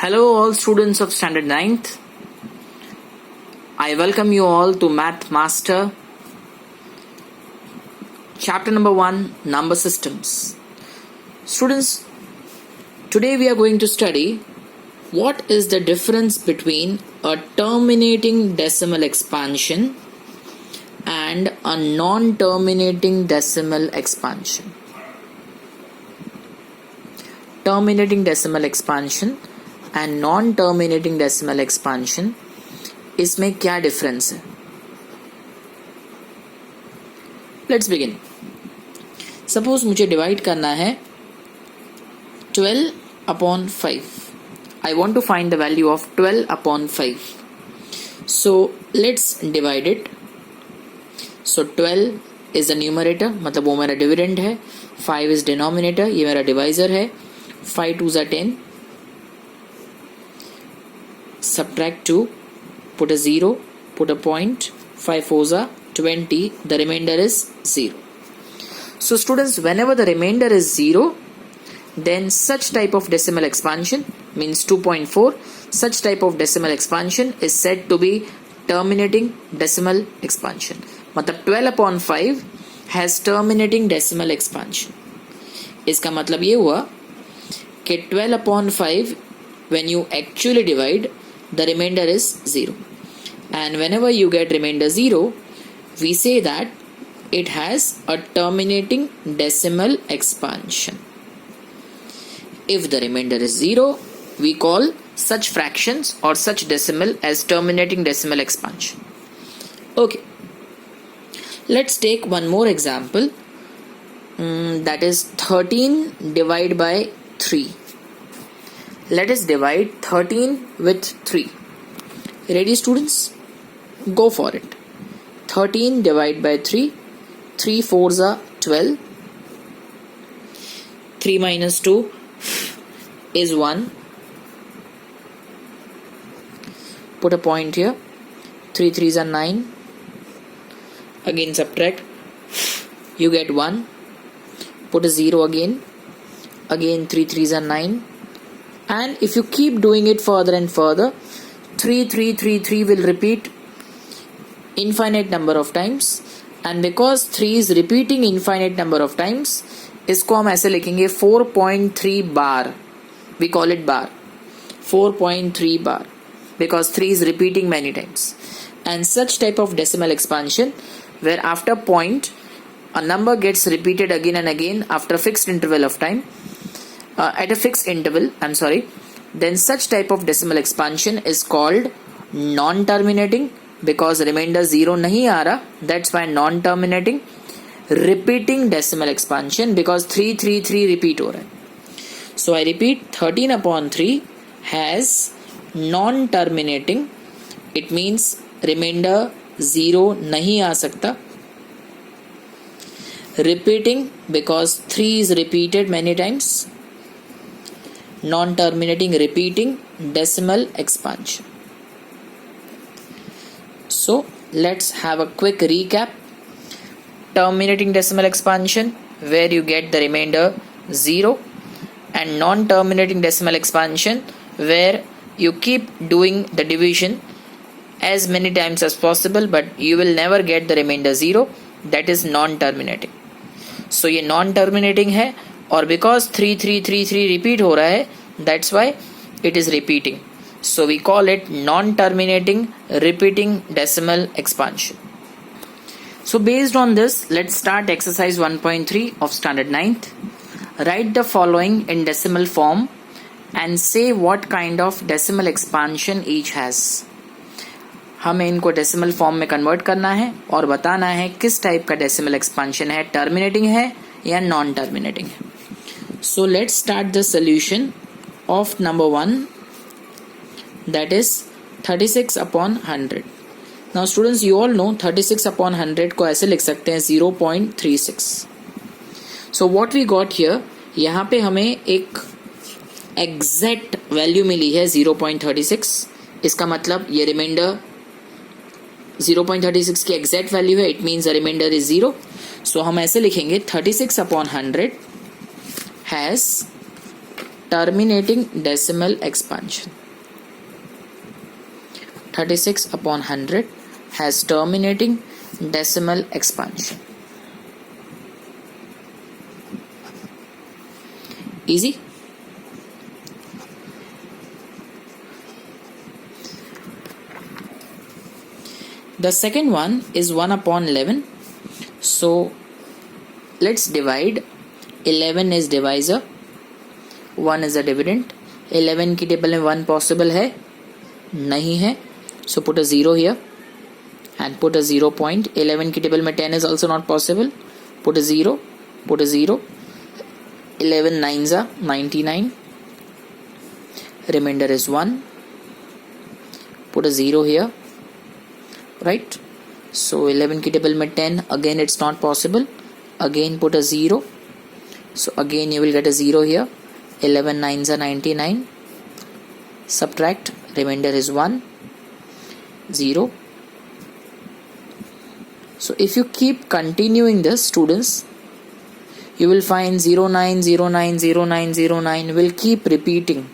Hello all students of standard 9th. I welcome you all to Math Master chapter number 1, number systems. Students, today we are going to study what is the difference between a terminating decimal expansion and a non-terminating decimal expansion. Terminating decimal expansion and non terminating decimal expansion, इसमें क्या difference है? Let's begin. Suppose मुझे divide करना है 12/5. I want to find the value of 12/5. So let's divide it. So 12 is the numerator, मतलब वो मेरा dividend है. 5 इज डिनोमिनेटर, ये मेरा डिवाइजर है. 5 2s are 10. Subtract 2, put a 0, put a point, 5 4s are 20, the remainder is 0. So students, whenever the remainder is 0, then such type of decimal expansion means 2.4, such type of decimal expansion is said to be terminating decimal expansion. मतलब 12/5 has terminating decimal expansion. इसका मतलब ये हुआ कि 12/5 when you actually divide, the remainder is 0, and whenever you get remainder 0, we say that it has a terminating decimal expansion. If the remainder is 0, we call such fractions or such decimal as terminating decimal expansion. Okay, let's take one more example, that is 13 divided by 3. Let us divide 13 with 3. Ready students? Go for it. 13 divided by 3. 3 4s are 12. 3 minus 2 is 1. Put a point here. 3 3s are 9. Again subtract. You get 1. Put a 0 again. Again 3 3s are 9. And if you keep doing it further and further, 3 3 3 3 will repeat infinite number of times, and because 3 is repeating infinite number of times, इसको हम ऐसे लिखेंगे 4.3 बार. We call it bar. 4.3 bar because 3 is repeating many times. And such type of decimal expansion where after point a number gets repeated again and again after a fixed interval of time, at a fixed interval, then such type of decimal expansion is called non-terminating because remainder 0 नहीं आ रहा, that's why non-terminating. Repeating decimal expansion because 3 3 3 repeat हो रहा है. So I repeat, 13/3 has non-terminating. It means remainder 0 नहीं आ सकता. Repeating because 3 is repeated many times. Non-terminating, repeating decimal expansion. So let's have a quick recap. Terminating decimal expansion where you get the remainder 0, and non-terminating decimal expansion where you keep doing the division as many times as possible but you will never get the remainder 0. That is non-terminating. So ये non-terminating है और because 3 3 3 3 repeat हो रहा है, that's why it is repeating. So we call it non-terminating repeating decimal expansion. So based on this, let's start exercise 1.3 of standard 9th. Write the following in decimal form and say what kind of decimal expansion each has. हमें इनको decimal form में convert करना है और बताना है किस type का डेसिमल एक्सपांशन है, टर्मिनेटिंग है या नॉन टर्मिनेटिंग है. So let's start the solution of number 1, that is 36/100. Now students, you all know 36/100 को ऐसे लिख सकते हैं 0.36. So what we got here, यहाँ पे हमें एक एग्जैक्ट वैल्यू मिली है 0.36. इसका मतलब ये रिमाइंडर 0.36 की एग्जैक्ट वैल्यू है. It means the reminder is 0. सो हम ऐसे लिखेंगे 36/100 has terminating decimal expansion. 36 upon 100 has terminating decimal expansion. Easy. The second one is 1 upon 11. So let's divide. 11 is divisor, 1 is a dividend. 11 की table में 1 possible है नहीं है, so put a 0 here and put a 0 point. 11 की table में 10 is also not possible, put a 0, put a 0. 11 nines are 99, remainder is 1, put a 0 here, right? So 11 की table में 10, again it's not possible, again put a 0, so again you will get a 0 here. 11 nines are 99, subtract, remainder is 1, 0. So if you keep continuing this, students, you will find 09, 09, 09, 09 will keep repeating.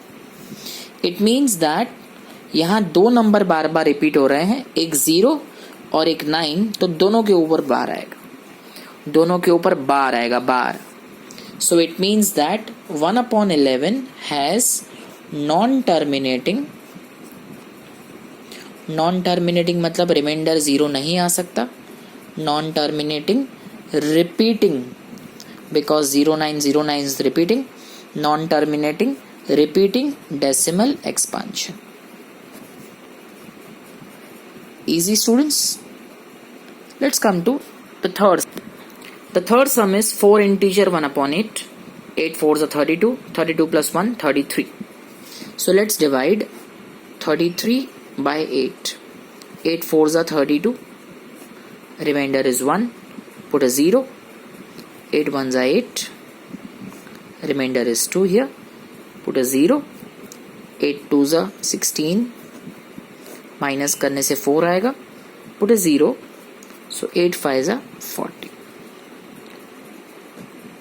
It means that यहाँ दो number बार बार repeat हो रहे हैं, एक 0 और एक 9, तो दोनों के ऊपर बार आएगा, दोनों के ऊपर बार आएगा, बार. So it means that 1 upon 11 has non-terminating. Non-terminating मतलब रिमाइंडर 0 नहीं आ सकता. Non-terminating repeating, because 0909 is repeating. Non-terminating repeating decimal expansion. Easy, students. Let's come to the third. The third sum is 4 integer 1 upon 8. 8 4s are 32. 32 plus 1, 33. So let's divide 33 by 8. 8 4s are 32. Remainder is 1. Put a 0. 8 1s are 8. Remainder is 2 here. Put a 0. 8 2s are 16. Minus करने से 4 आएगा. Put a 0. So 8 5s are 40.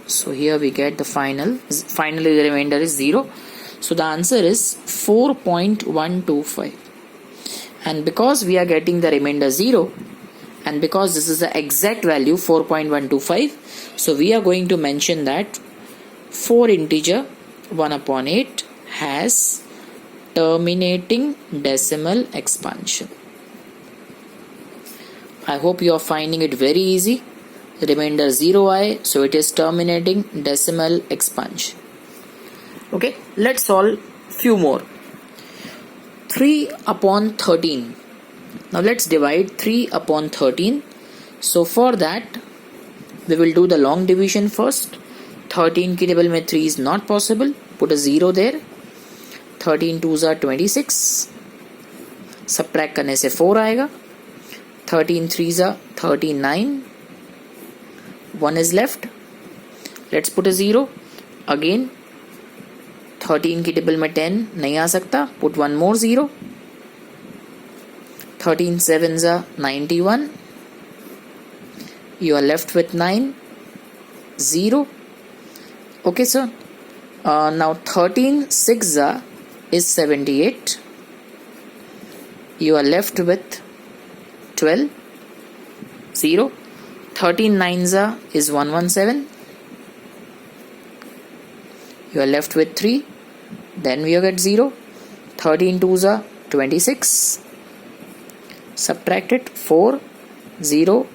So here we get the finally the remainder is 0. So the answer is 4.125. And because we are getting the remainder 0, and because this is the exact value 4.125, so we are going to mention that 4 integer 1 upon 8 has terminating decimal expansion. I hope you are finding it very easy. Remainder 0i, so it is terminating decimal expansion. Okay, let's solve few more. 3 upon 13. Now let's divide 3 upon 13. So for that we will do the long division first. 13 की table में 3 is not possible, put a 0 there. 13 2s are 26, subtract करने से 4 आएगा. 13 3s are 39. 1 is left. Let's put a 0. Again 13 की table में 10 नहीं आ सकता, put one more 0. 13 7s are 91. You are left with 9. 0. Okay, sir. Now 13 6s is 78. You are left with 12. 0. 13 9s is 117. You are left with 3. Then we get 0. 13 2s are 26. Subtract it, 4, 0.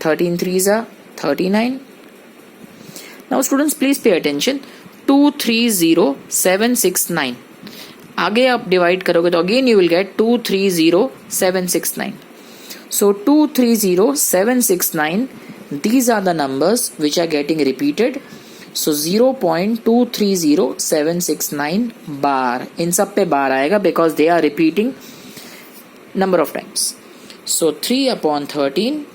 13 3s are 39. Now students, please pay attention. 2 3 0 7 6 9. आगे आप divide करोगे तो again you will get 2 3 0 7 6 9. So 2 3 0 7 6 9, these are the numbers which are getting repeated. So 0.230769 bar, इन सब पे बार आएगा because they are repeating number of times. So 3 upon 13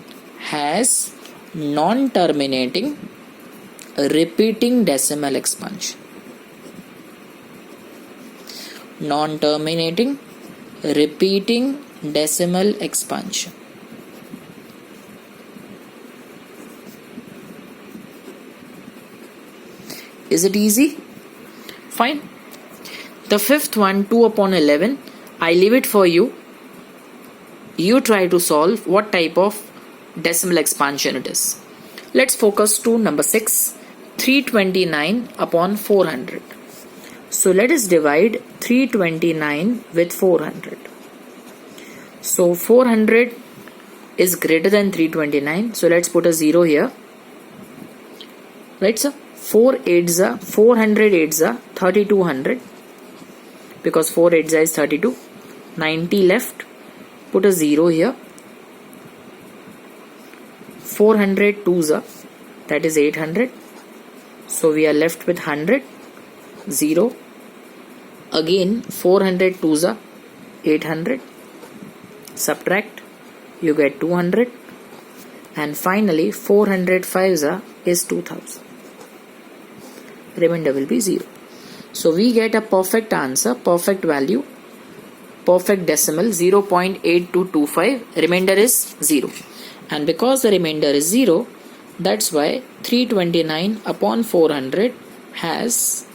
has non-terminating repeating decimal expansion. Non-terminating repeating decimal expansion. Is it easy? Fine. The fifth one, 2 upon 11, I leave it for you. You try to solve what type of decimal expansion it is. Let's focus to number 6, 329 upon 400. So let us divide 329 with 400. So 400 is greater than 329. So let's put a 0 here. Right, sir? 4 8s are 400 8s are 3200, because 4 8s is 32. 90 left. Put a 0 here. 400 2s are, that is 800. So we are left with 100. 0. Again 400 2s are 800. Subtract, you get 200. And finally 400 5s are is 2000. Remainder will be 0. So we get a perfect answer, perfect value, perfect decimal 0.8225. Remainder is 0. And because the remainder is 0, that's why 329 upon 400 has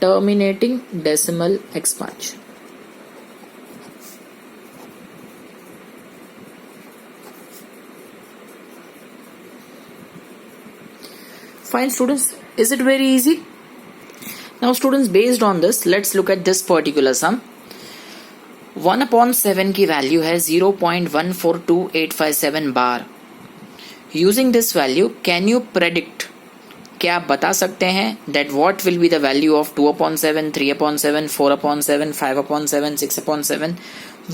terminating decimal expansion. Fine, students, is it very easy? Now students, based on this, let's look at this particular sum. 1 upon 7 की value है 0.142857 bar. Using this value, can you predict, क्या आप बता सकते हैं that what will be the value of 2 upon 7, 3 upon 7, 4 upon 7, 5 upon 7, 6 upon 7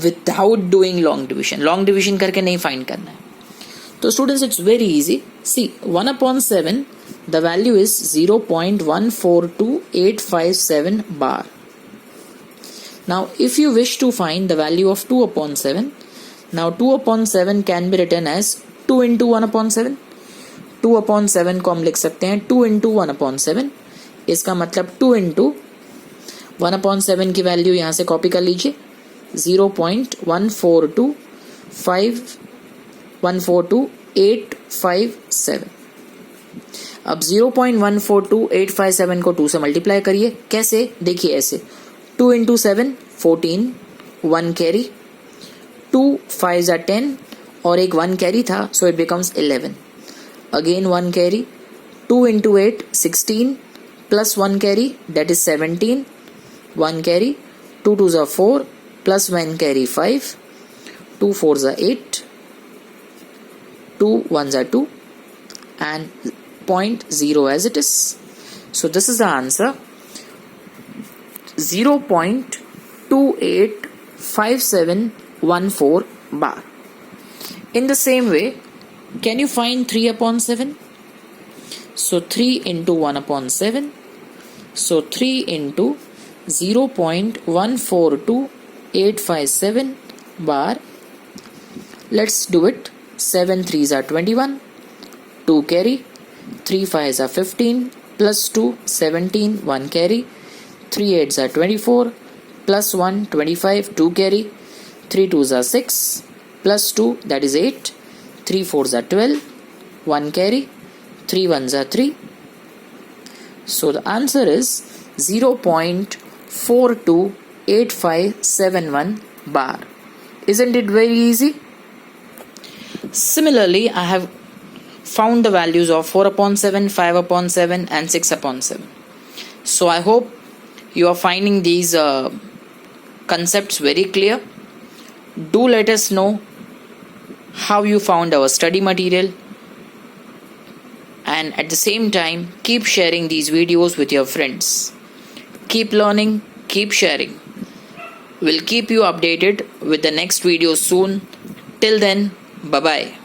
without doing long division? Long division करके नहीं find करना है. तो students, it's very easy. See, 1 upon 7, the value is 0.142857 bar. Now, if you wish to find the value of 2 upon 7, now 2 upon 7 can be written as 2 into 1 upon 7. 2 upon 7 को हम लिख सकते हैं 2 into 1 upon 7. इसका मतलब 2 into 1 upon 7 की value यहाँ से कॉपी कर लीजिए, 0.142857. अब 0.142857 को 2 से मल्टीप्लाई करिए. कैसे? देखिए ऐसे, 2 into 7 14, 1 कैरी, 2 5s are 10 और एक 1 कैरी था, so it becomes 11. Again 1 carry, 2 into 8 16 plus 1 carry, that is 17. 1 carry, 2 2s are 4 plus 1 carry 5, 2 4s are 8, 2 1s are 2 and 0.0 as it is. So this is the answer, 0.285714 bar. In the same way, can you find 3 upon 7? So 3 into 1 upon 7. So 3 into 0.142857 bar. Let's do it. 7 3s are 21. 2 carry. 3 5s are 15. Plus 2 17. 1 carry. 3 8s are 24. Plus 1 25. 2 carry. 3 2s are 6. Plus 2, that is 8. 3 4s are 12. 1 carry. 3 1s are 3. So the answer is 0.428571 bar. Isn't it very easy? Similarly, I have found the values of 4 upon 7, 5 upon 7 and 6 upon 7. So I hope you are finding these concepts very clear. Do let us know how you found our study material, and at the same time keep sharing these videos with your friends. Keep learning, keep sharing. We'll keep you updated with the next video soon. Till then, bye bye.